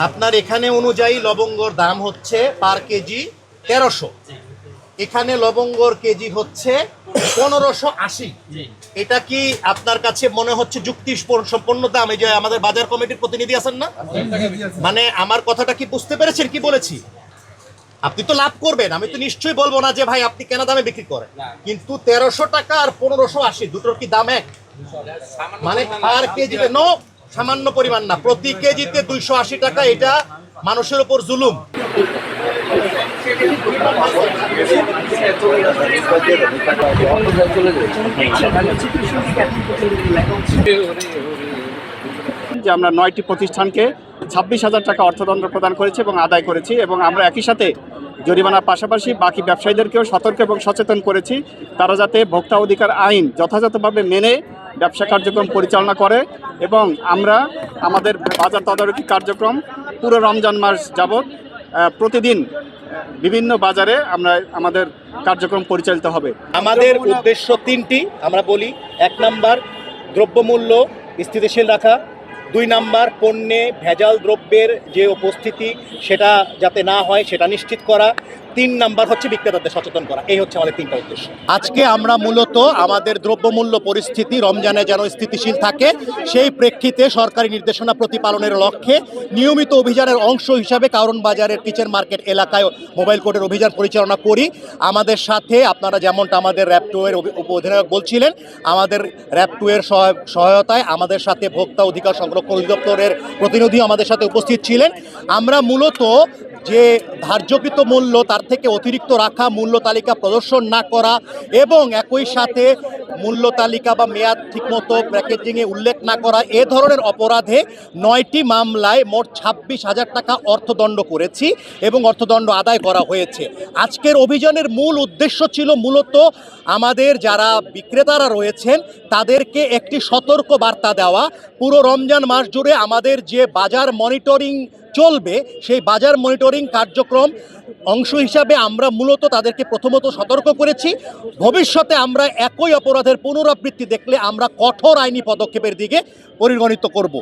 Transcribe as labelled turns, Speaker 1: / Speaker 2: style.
Speaker 1: আপনার এখানে অনুযায়ী লবঙ্গর দাম হচ্ছে পার কেজি ১৩০০, এখানে লবঙ্গর কেজি হচ্ছে ১৫৮০। এটা কি আপনার কাছে মনে হচ্ছে যুক্তি সম্পন্ন দাম? এই যে আমাদের বাজার কমিটির প্রতিনিধি আছেন না, মানে আমার কথাটা কি বুঝতে পেরেছেন কি বলেছি? আপনি তো লাভ করবেন, আমি তো নিশ্চয়ই বলবো না যে ভাই আপনি কেন দামে বিক্রি করেন, কিন্তু ১৩০০ টাকা আর ১৫৮০ দুটোর কি দাম এক? মানে পার কেজিতে নো, সামান্য পরিমাণ না, প্রতি কেজিতে ২৮০ টাকা, এটা মানুষের উপর জুলুম।
Speaker 2: যে আমরা ৯টি প্রতিষ্ঠানকে ২৬,০০০ টাকা অর্থদণ্ড প্রদান করেছি এবং আদায় করেছি, এবং আমরা একই সাথে জরিমানার পাশাপাশি বাকি ব্যবসায়ীদেরকেও সতর্ক এবং সচেতন করেছি তারা যাতে ভোক্তা অধিকার আইন যথাযথভাবে মেনে ব্যবসা কার্যক্রম পরিচালনা করে। এবং আমরা আমাদের বাজার তদারকি কার্যক্রম পুরো রমজান মাস যাবৎ প্রতিদিন বিভিন্ন বাজারে আমরা আমাদের কার্যক্রম পরিচালিত হবে।
Speaker 1: আমাদের উদ্দেশ্য তিনটি, আমরা বলি, ১ নাম্বার দ্রব্যমূল্য স্থিতিশীল রাখা, ২ নাম্বার পণ্যে ভেজাল দ্রব্যের যে উপস্থিতি সেটা যাতে না হয় সেটা নিশ্চিত করা, ৩ নাম্বার হচ্ছে বিক্রেতাদের সচেতন করা। এই হচ্ছে আমাদের ৩টা উদ্দেশ্য। আজকে আমরা মূলত আমাদের দ্রব্যমূল্য পরিস্থিতি রমজানে যেন স্থিতিশীল থাকে সেই প্রেক্ষিতে সরকারি নির্দেশনা প্রতিপালনের লক্ষ্যে নিয়মিত অভিযানের অংশ হিসাবে কারণ বাজারের কিচেন মার্কেট এলাকায় মোবাইল কোর্টের অভিযান পরিচালনা করি। আমাদের সাথে আপনারা যেমনটা আমাদের র্যাব 2 এর উপ অধিনায়ক বলছিলেন, আমাদের র্যাব 2 এর সহায়তায় আমাদের সাথে ভোক্তা অধিকার সংরক্ষণ অধিদপ্তরের প্রতিনিধি আমাদের সাথে উপস্থিত ছিলেন। আমরা মূলত যে ধার্যকৃত মূল্য তার থেকে অতিরিক্ত রাখা, মূল্য তালিকা প্রদর্শন না করা এবং একই সাথে মূল্য তালিকা বা মেয়াদ ঠিকমতো প্যাকেজিংয়ে উল্লেখ না করা, এ ধরনের অপরাধে ৯টি মামলায় মোট ২৬,০০০ টাকা অর্থদণ্ড করেছি এবং অর্থদণ্ড আদায় করা হয়েছে। আজকের অভিযানের মূল উদ্দেশ্য ছিল মূলত আমাদের যারা বিক্রেতারা রয়েছেন তাদেরকে একটি সতর্ক বার্তা দেওয়া। পুরো রমজান মাস জুড়ে আমাদের যে বাজার মনিটরিং চলবে সেই বাজার মনিটরিং কার্যক্রম অংশ হিসাবে আমরা মূলত তাদেরকে প্রথমত সতর্ক করেছি, ভবিষ্যতে আমরা একই অপরাধের পুনরাবৃত্তি দেখলে আমরা কঠোর আইনি পদক্ষেপের দিকে পরিগণিত করব।